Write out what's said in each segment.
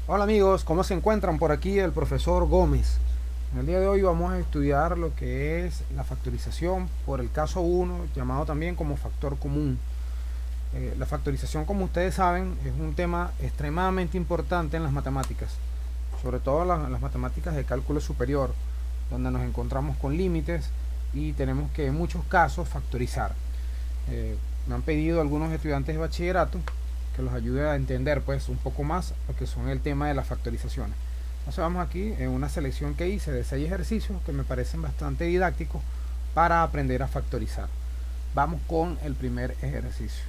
Hola amigos, ¿cómo se encuentran? Por aquí el profesor Gómez. En el día de hoy vamos a estudiar lo que es la factorización por el caso 1, llamado también como factor común. La factorización, como ustedes saben, es un tema extremadamente importante en las matemáticas, sobre todo las matemáticas de cálculo superior, donde nos encontramos con límites y tenemos que en muchos casos factorizar. Me han pedido algunos estudiantes de bachillerato que los ayude a entender pues un poco más lo que son el tema de las factorizaciones. Entonces vamos aquí en una selección que hice de 6 ejercicios que me parecen bastante didácticos para aprender a factorizar. Vamos con el primer ejercicio.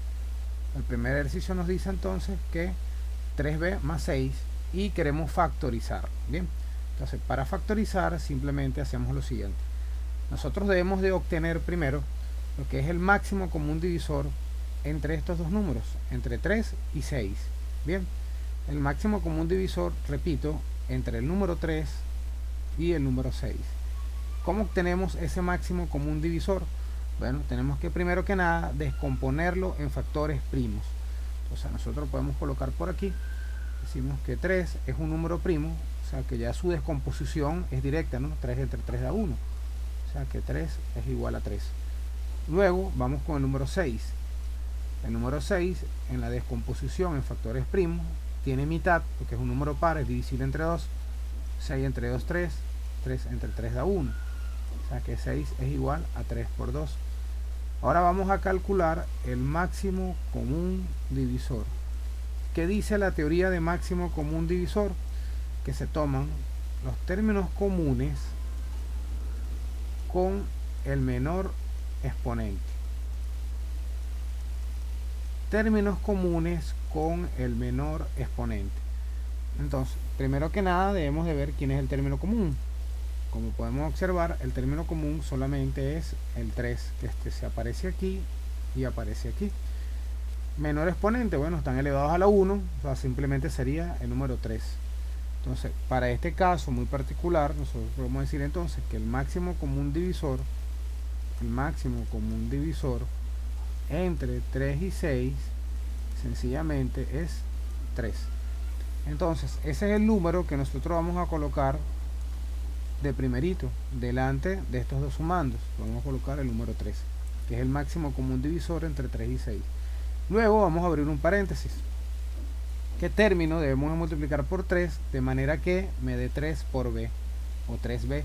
El primer ejercicio nos dice entonces que 3b más 6 y queremos factorizar. Bien, entonces para factorizar simplemente hacemos lo siguiente. Nosotros debemos de obtener primero lo que es el máximo común divisor entre estos dos números, entre 3 y 6. Bien, el máximo común divisor, repito, entre el número 3 y el número 6. ¿Cómo obtenemos ese máximo común divisor? Bueno, tenemos que primero que nada descomponerlo en factores primos. Entonces nosotros podemos colocar por aquí, decimos que 3 es un número primo, o sea que ya su descomposición es directa, ¿no? 3 entre 3 da 1, o sea que 3 es igual a 3. Luego vamos con el número 6. El número 6 en la descomposición en factores primos tiene mitad, porque es un número par, es divisible entre 2. 6 entre 2, 3. 3 entre 3 da 1. O sea que 6 es igual a 3 por 2. Ahora vamos a calcular el máximo común divisor. ¿Qué dice la teoría de máximo común divisor? Que se toman los términos comunes con el menor exponente. Términos comunes con el menor exponente. Entonces, primero que nada debemos de ver quién es el término común. Como podemos observar, el término común solamente es el 3, que se aparece aquí y aparece aquí. Menor exponente, bueno, están elevados a la 1, o sea, simplemente sería el número 3. Entonces, para este caso muy particular, nosotros podemos decir entonces que el máximo común divisor entre 3 y 6 sencillamente es 3. Entonces ese es el número que nosotros vamos a colocar de primerito delante de estos dos sumandos. Vamos a colocar el número 3, que es el máximo común divisor entre 3 y 6. Luego vamos a abrir un paréntesis. ¿Qué término debemos de multiplicar por 3 de manera que me dé 3 por b o 3b?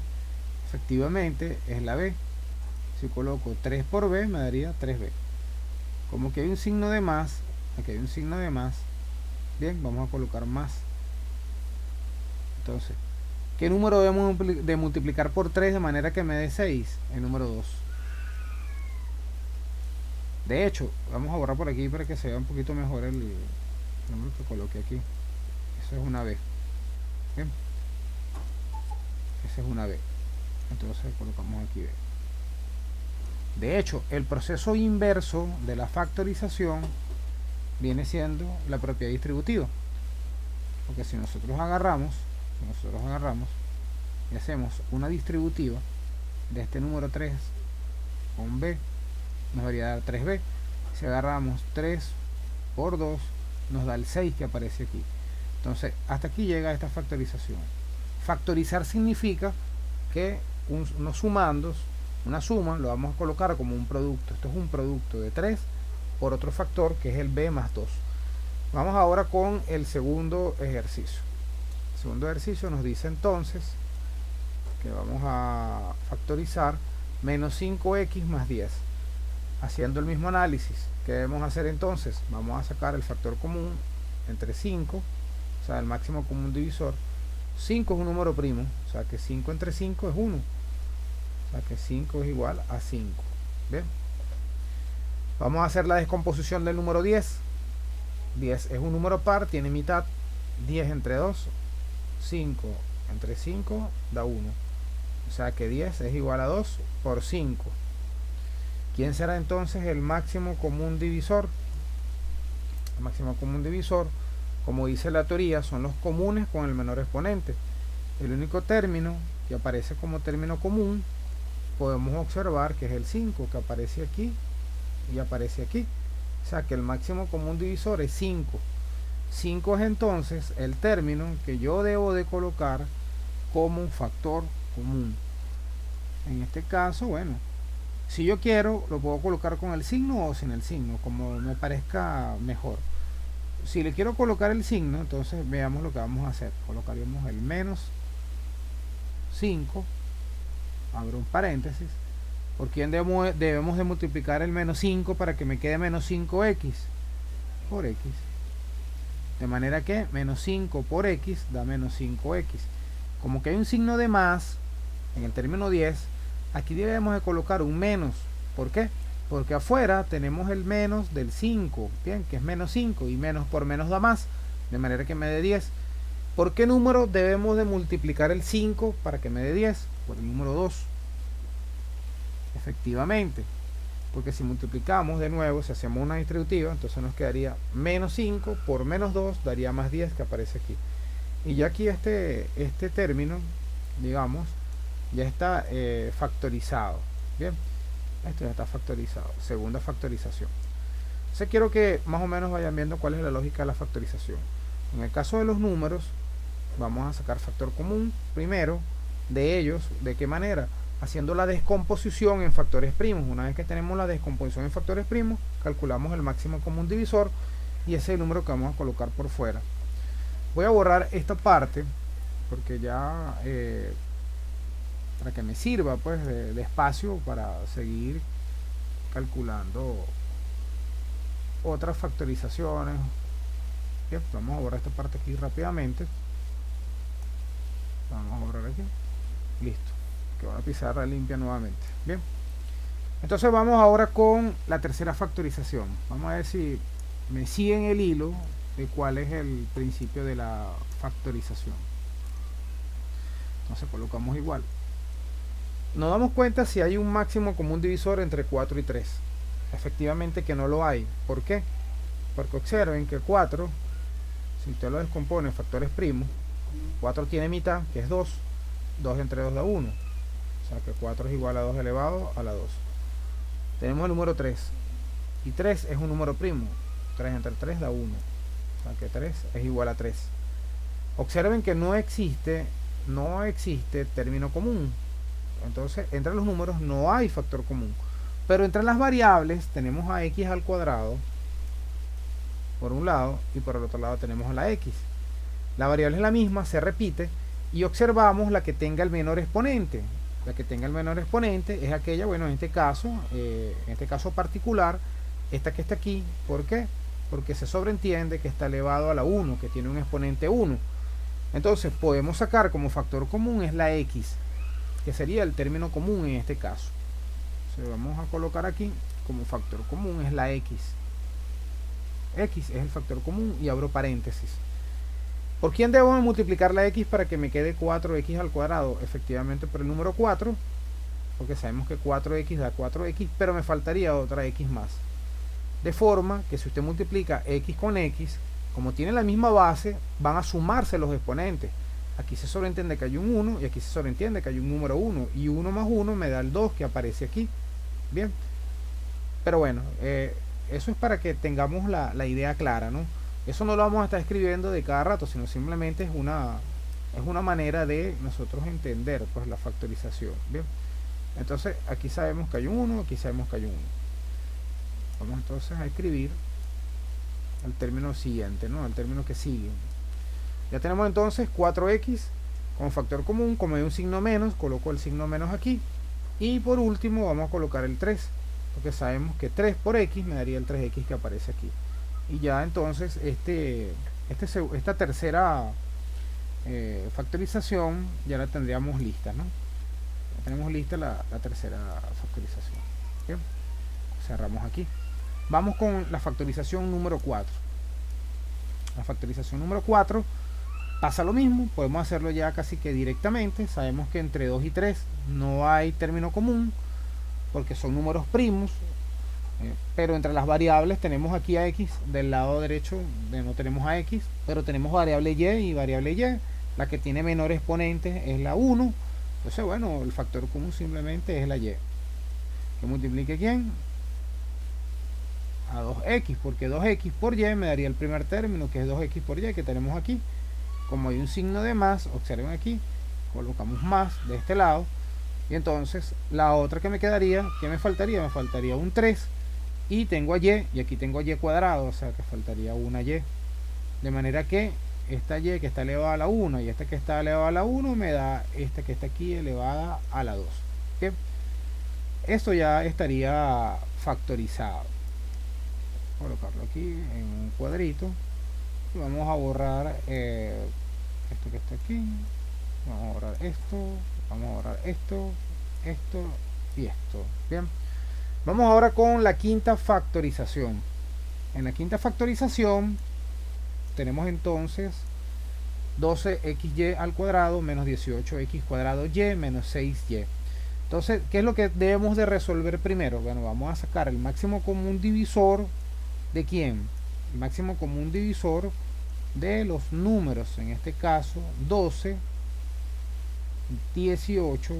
Efectivamente es la b. Si coloco 3 por b me daría 3b. Como que hay un signo de más, aquí hay un signo de más, bien, vamos a colocar más. Entonces, ¿qué número debemos de multiplicar por 3 de manera que me dé 6? El número 2. De hecho, vamos a borrar por aquí para que se vea un poquito mejor el número que coloqué aquí. Eso es una B. Bien, esa es una B. Entonces colocamos aquí B. De hecho, el proceso inverso de la factorización viene siendo la propiedad distributiva. Porque si nosotros agarramos y hacemos una distributiva de este número 3 con b, nos debería dar 3b. Si agarramos 3 por 2, nos da el 6 que aparece aquí. Entonces, hasta aquí llega esta factorización. Factorizar significa que unos sumandos, una suma, lo vamos a colocar como un producto. Esto es un producto de 3 por otro factor que es el b más 2. Vamos ahora con el segundo ejercicio. El segundo ejercicio nos dice entonces que vamos a factorizar menos 5x más 10. Haciendo el mismo análisis, ¿qué debemos hacer entonces? Vamos a sacar el factor común entre 5, o sea, el máximo común divisor. 5 es un número primo, o sea que 5 entre 5 es 1. O sea que 5 es igual a 5. Bien. Vamos a hacer la descomposición del número 10. 10 es un número par, tiene mitad. 10 entre 2, 5 entre 5 da 1. O sea que 10 es igual a 2 por 5. ¿Quién será entonces el máximo común divisor? El máximo común divisor, como dice la teoría, son los comunes con el menor exponente. El único término que aparece como término común podemos observar que es el 5, que aparece aquí y aparece aquí. O sea que el máximo común divisor es 5. 5 es entonces el término que yo debo de colocar como un factor común. En este caso, bueno, si yo quiero, lo puedo colocar con el signo o sin el signo, como me parezca mejor. Si le quiero colocar el signo, entonces veamos lo que vamos a hacer. Colocaríamos el menos 5, abro un paréntesis. ¿Por quién debemos de multiplicar el menos 5 para que me quede menos 5x? Por x. De manera que menos 5 por x da menos 5x. Como que hay un signo de más en el término 10, aquí debemos de colocar un menos. ¿Por qué? Porque afuera tenemos el menos del 5, bien, que es menos 5, y menos por menos da más, de manera que me dé 10. ¿Por qué número debemos de multiplicar el 5 para que me dé 10? Por el número 2. Efectivamente, porque si multiplicamos de nuevo, si hacemos una distributiva, entonces nos quedaría menos 5 por menos 2 daría más 10, que aparece aquí. Y ya aquí este término, digamos, ya está factorizado. Bien, esto ya está factorizado. Segunda factorización. Entonces quiero que más o menos vayan viendo cuál es la lógica de la factorización. En el caso de los números, vamos a sacar factor común primero de ellos. ¿De qué manera? Haciendo la descomposición en factores primos. Una vez que tenemos la descomposición en factores primos, calculamos el máximo común divisor y ese es el número que vamos a colocar por fuera. Voy a borrar esta parte porque ya para que me sirva pues de espacio para seguir calculando otras factorizaciones. Bien, vamos a borrar esta parte aquí rápidamente. Vamos a borrar aquí. Listo. Quedó la pizarra limpia nuevamente. Bien. Entonces vamos ahora con la tercera factorización. Vamos a ver si me siguen el hilo de cuál es el principio de la factorización. Entonces colocamos igual. Nos damos cuenta si hay un máximo común divisor entre 4 y 3. Efectivamente que no lo hay. ¿Por qué? Porque observen que 4, si usted lo descompone en factores primos, 4 tiene mitad, que es 2. 2 entre 2 da 1. O sea que 4 es igual a 2 elevado a la 2. Tenemos el número 3. Y 3 es un número primo. 3 entre 3 da 1. O sea que 3 es igual a 3. Observen que no existe término común. Entonces, entre los números no hay factor común. Pero entre las variables tenemos a x al cuadrado por un lado y por el otro lado tenemos a la x. La variable es la misma, se repite y observamos la que tenga el menor exponente. La que tenga el menor exponente es aquella, bueno, en este caso particular, esta que está aquí. ¿Por qué? Porque se sobreentiende que está elevado a la 1, que tiene un exponente 1. Entonces podemos sacar como factor común es la x, que sería el término común en este caso. Entonces vamos a colocar aquí como factor común es la x. X es el factor común y abro paréntesis. ¿Por quién debo multiplicar la x para que me quede 4x al cuadrado? Efectivamente por el número 4, porque sabemos que 4x da 4x, pero me faltaría otra x más. De forma que si usted multiplica x con x, como tiene la misma base, van a sumarse los exponentes. Aquí se sobreentiende que hay un 1 y aquí se sobreentiende que hay un número 1. Y 1 más 1 me da el 2 que aparece aquí. Bien. Pero bueno, eso es para que tengamos la idea clara, ¿no? Eso no lo vamos a estar escribiendo de cada rato, sino simplemente es una manera de nosotros entender pues la factorización. Bien. Entonces aquí sabemos que hay un 1, aquí sabemos que hay un 1. Vamos entonces a escribir el término siguiente, ¿no? El término que sigue. Ya tenemos entonces 4x como factor común. Como hay un signo menos, coloco el signo menos aquí. Y por último vamos a colocar el 3, porque sabemos que 3 por x me daría el 3x que aparece aquí. Y ya entonces esta tercera factorización ya la tendríamos lista, ¿no? Ya tenemos lista la tercera factorización. ¿Bien? Cerramos aquí. Vamos con la factorización número 4. La factorización número 4 pasa lo mismo, podemos hacerlo ya casi que directamente. Sabemos que entre 2 y 3 no hay término común porque son números primos, pero entre las variables tenemos aquí a x, del lado derecho no tenemos a x, pero tenemos variable y variable y. La que tiene menor exponente es la 1. Entonces bueno, el factor común simplemente es la y. Que multiplique ¿quién? a 2x, porque 2x por y me daría el primer término, que es 2x por y, que tenemos aquí. Como hay un signo de más, observen aquí, colocamos más de este lado, y entonces la otra que me quedaría, ¿qué me faltaría? Me faltaría un 3, y tengo a y, y aquí tengo y cuadrado, o sea que faltaría una y. De manera que esta y que está elevada a la 1 y esta que está elevada a la 1 me da esta que está aquí elevada a la 2. ¿Bien? Esto ya estaría factorizado. Colocarlo aquí en un cuadrito y vamos a borrar esto que está aquí. Vamos a borrar esto, vamos a borrar esto, esto y esto. Bien, vamos ahora con la quinta factorización. En la quinta factorización tenemos entonces 12xy al cuadrado menos 18x cuadrado y menos 6y. Entonces, ¿qué es lo que debemos de resolver primero? Bueno, vamos a sacar el máximo común divisor de quién. El máximo común divisor de los números, en este caso 12, 18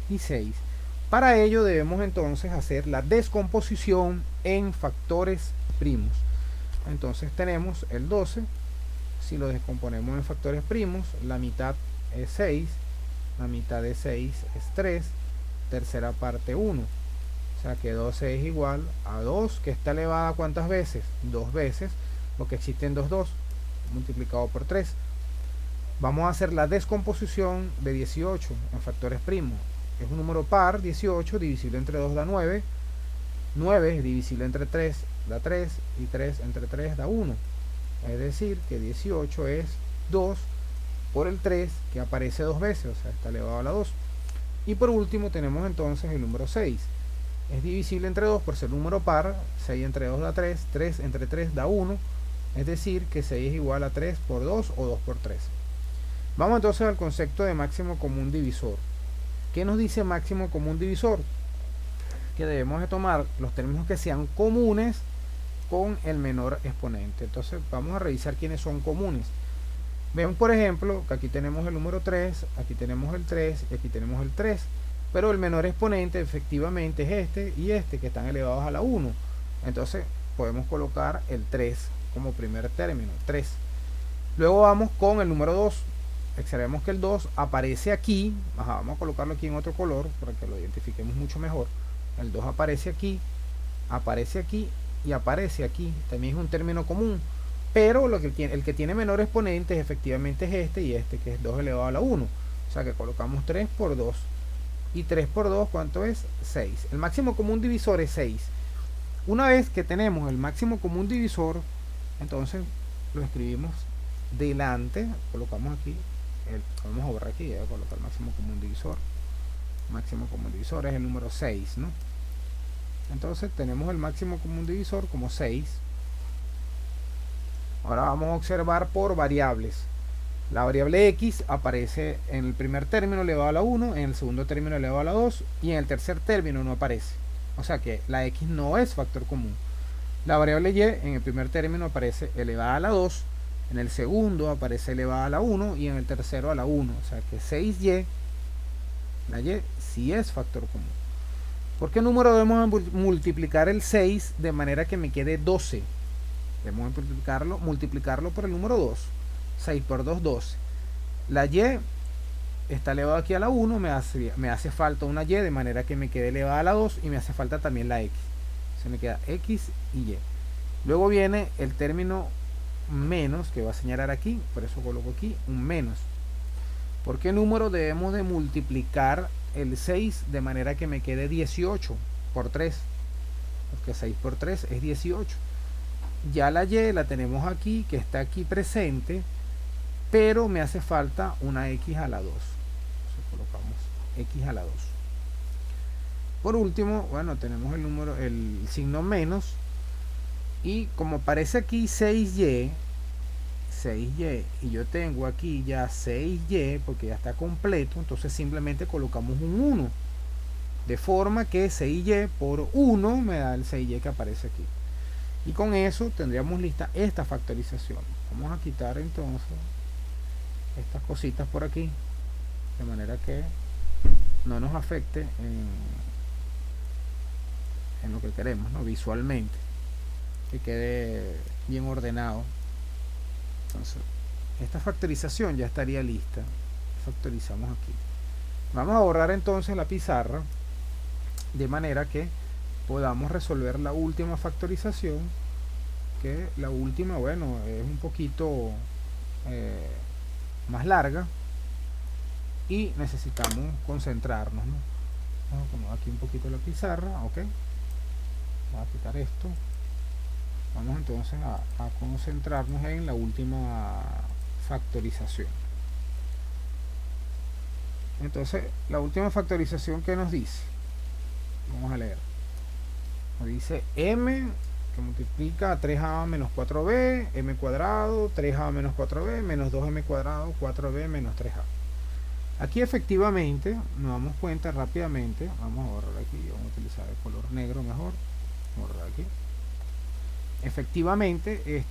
y 6. Para ello debemos entonces hacer la descomposición en factores primos. Entonces tenemos el 12, si lo descomponemos en factores primos, la mitad es 6, la mitad de 6 es 3, tercera parte 1. O sea que 12 es igual a 2, que está elevada ¿cuántas veces? 2 veces, porque existen 2 multiplicado por 3. Vamos a hacer la descomposición de 18 en factores primos. Es un número par, 18, divisible entre 2 da 9. 9 divisible entre 3 da 3 y 3 entre 3 da 1. Es decir, que 18 es 2 por el 3, que aparece 2 veces, o sea, está elevado a la 2. Y por último tenemos entonces el número 6. Es divisible entre 2 por ser número par, 6 entre 2 da 3, 3 entre 3 da 1. Es decir, que 6 es igual a 3 por 2 o 2 por 3. Vamos entonces al concepto de máximo común divisor. ¿Qué nos dice máximo común divisor? Que debemos de tomar los términos que sean comunes con el menor exponente. Entonces vamos a revisar quiénes son comunes. Ven por ejemplo que aquí tenemos el número 3, aquí tenemos el 3 y aquí tenemos el 3, pero el menor exponente efectivamente es este y este, que están elevados a la 1. Entonces podemos colocar el 3 como primer término, 3. Luego vamos con el número 2. Observemos que el 2 aparece aquí. Vamos a colocarlo aquí en otro color para que lo identifiquemos mucho mejor. El 2 aparece aquí y aparece aquí. También es un término común, pero el que tiene menor exponente efectivamente es este y este, que es 2 elevado a la 1. O sea que colocamos 3 por 2. Y 3 por 2, ¿cuánto es? 6. El máximo común divisor es 6. Una vez que tenemos el máximo común divisor, entonces lo escribimos delante. Colocamos aquí, vamos a borrar aquí, voy a colocar el máximo común divisor. Máximo común divisor es el número 6, ¿no? Entonces tenemos el máximo común divisor como 6. Ahora vamos a observar por variables. La variable x aparece en el primer término elevado a la 1, en el segundo término elevado a la 2 y en el tercer término no aparece. O sea que la x no es factor común. La variable y en el primer término aparece elevada a la 2, en el segundo aparece elevada a la 1 y en el tercero a la 1. O sea que 6y, la y sí es factor común. ¿Por qué número debemos multiplicar el 6 de manera que me quede 12? Debemos multiplicarlo por el número 2. 6 por 2, 12. La y está elevada aquí a la 1, me hace falta una y de manera que me quede elevada a la 2 y me hace falta también la x. Se me queda x y y. Luego viene el término menos, que va a señalar aquí, por eso coloco aquí un menos. ¿Por qué número debemos de multiplicar el 6 de manera que me quede 18 por 3? Porque 6 por 3 es 18. Ya la y la tenemos aquí, que está aquí presente, pero me hace falta una x a la 2. Entonces colocamos x a la 2. Por último, bueno, tenemos el signo menos, y como aparece aquí 6y, y yo tengo aquí ya 6y porque ya está completo, entonces simplemente colocamos un 1, de forma que 6y por 1 me da el 6y que aparece aquí. Y con eso tendríamos lista esta factorización. Vamos a quitar entonces estas cositas por aquí, de manera que no nos afecte en lo que queremos, ¿no? Visualmente, que quede bien ordenado. Entonces, esta factorización ya estaría lista. Factorizamos aquí. Vamos a borrar entonces la pizarra, de manera que podamos resolver la última factorización, que la última, bueno, es un poquito más larga y necesitamos concentrarnos, ¿no? Vamos a acomodar aquí un poquito la pizarra, ok. Vamos a quitar esto. Vamos entonces a concentrarnos en la última factorización. Entonces, la última factorización que nos dice, vamos a leer, nos dice m que multiplica a 3a menos 4b, m cuadrado, 3a menos 4b, menos 2m cuadrado, 4b menos 3a. Aquí efectivamente nos damos cuenta rápidamente, vamos a borrar aquí, vamos a utilizar el color negro mejor, borrar aquí. Efectivamente,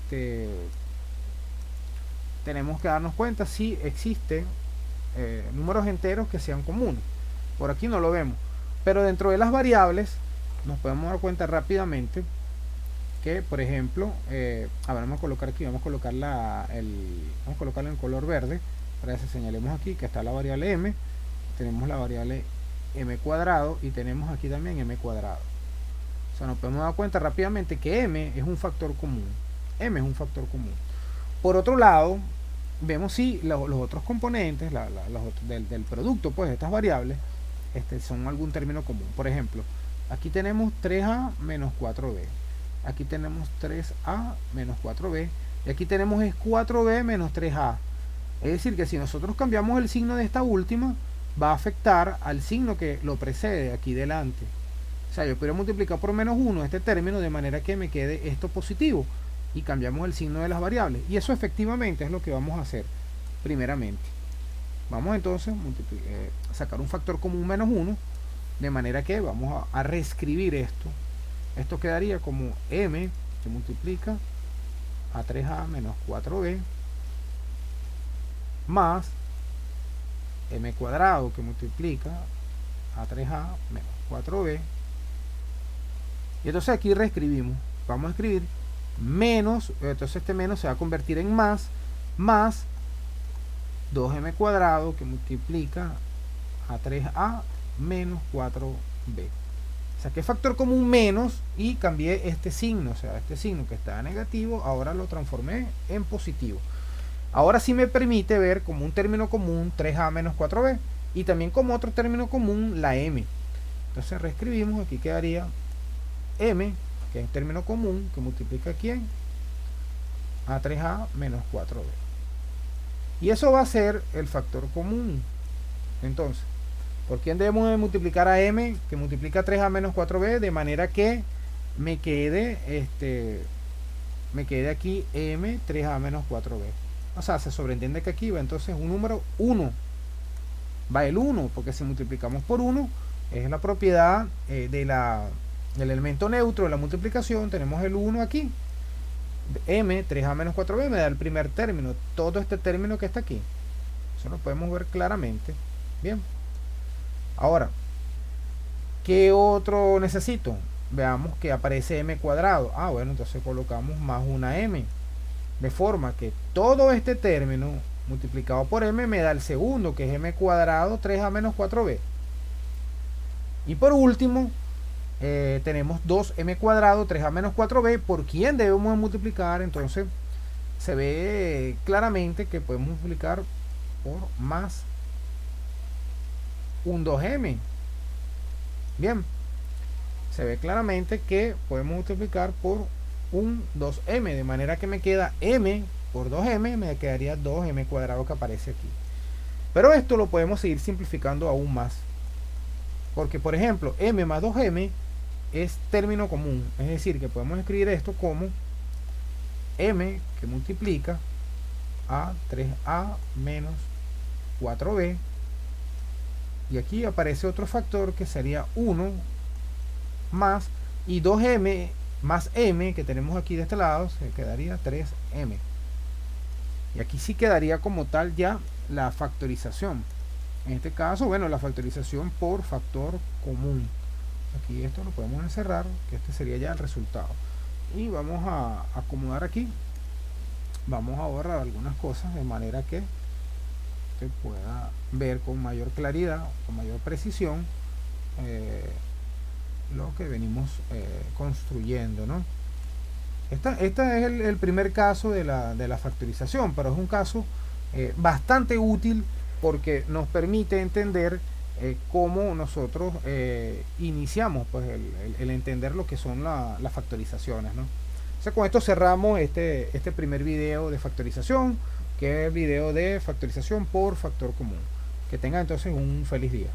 tenemos que darnos cuenta si existen números enteros que sean comunes. Por aquí no lo vemos, pero dentro de las variables nos podemos dar cuenta rápidamente que, por ejemplo, vamos a colocar aquí, vamos a colocarla en color verde para que señalemos aquí que está la variable m, tenemos la variable m cuadrado y tenemos aquí también m cuadrado. O sea, nos podemos dar cuenta rápidamente que m es un factor común. M es un factor común. Por otro lado, vemos si los otros componentes del producto, pues, de estas variables, son algún término común. Por ejemplo, aquí tenemos 3a menos 4b. Aquí tenemos 3a menos 4b. Y aquí tenemos es 4b menos 3a. Es decir, que si nosotros cambiamos el signo de esta última, va a afectar al signo que lo precede aquí delante. O sea, yo podría multiplicar por menos 1 este término de manera que me quede esto positivo. Y cambiamos el signo de las variables. Y eso efectivamente es lo que vamos a hacer primeramente. Vamos entonces a sacar un factor común menos 1. De manera que vamos a reescribir esto. Esto quedaría como m que multiplica a 3a menos 4b más m cuadrado que multiplica a 3a menos 4b. Y entonces aquí reescribimos. Vamos a escribir menos, entonces este menos se va a convertir en más 2m cuadrado que multiplica a 3a menos 4b. Saqué factor común menos y cambié este signo, o sea, este signo que estaba negativo, ahora lo transformé en positivo. Ahora sí me permite ver como un término común 3a menos 4b y también como otro término común la m. Entonces reescribimos, aquí quedaría m, que es término común, que multiplica a quién, a 3a menos 4b. Y eso va a ser el factor común. Entonces, ¿por quién debemos de multiplicar a m, que multiplica 3a menos 4b? De manera que me quede aquí m 3a menos 4b. O sea, se sobreentiende que aquí va entonces un número 1. Va el 1, porque si multiplicamos por 1, es la propiedad del elemento neutro de la multiplicación. Tenemos el 1 aquí. m 3a menos 4b me da el primer término. Todo este término que está aquí. Eso lo podemos ver claramente. Bien. Ahora, ¿qué otro necesito? Veamos que aparece m cuadrado. Bueno, entonces colocamos más una m. De forma que todo este término multiplicado por m me da el segundo, que es m cuadrado 3a menos 4b. Y por último, tenemos 2m cuadrado 3a menos 4b. ¿Por quién debemos multiplicar? Entonces, se ve claramente que podemos multiplicar por más un 2m. Bien, se ve claramente que podemos multiplicar por un 2m, de manera que me queda m por 2m, me quedaría 2m cuadrado que aparece aquí. Pero esto lo podemos seguir simplificando aún más, porque por ejemplo m más 2m es término común, es decir, que podemos escribir esto como m que multiplica a 3a menos 4b, y aquí aparece otro factor que sería 1 más, y 2m más m que tenemos aquí de este lado, se quedaría 3m. Y aquí sí quedaría como tal ya la factorización. En este caso, bueno, la factorización por factor común. Aquí esto lo podemos encerrar, que este sería ya el resultado. Y vamos a acomodar aquí. Vamos a borrar algunas cosas de manera que se pueda ver con mayor claridad, con mayor precisión, lo que venimos construyendo, ¿no? Este es el primer caso de la factorización, pero es un caso bastante útil porque nos permite entender cómo nosotros iniciamos pues, el entender lo que son las factorizaciones, ¿no? Entonces, con esto cerramos este primer video de factorización, que es el video de factorización por factor común. Que tengan entonces un feliz día.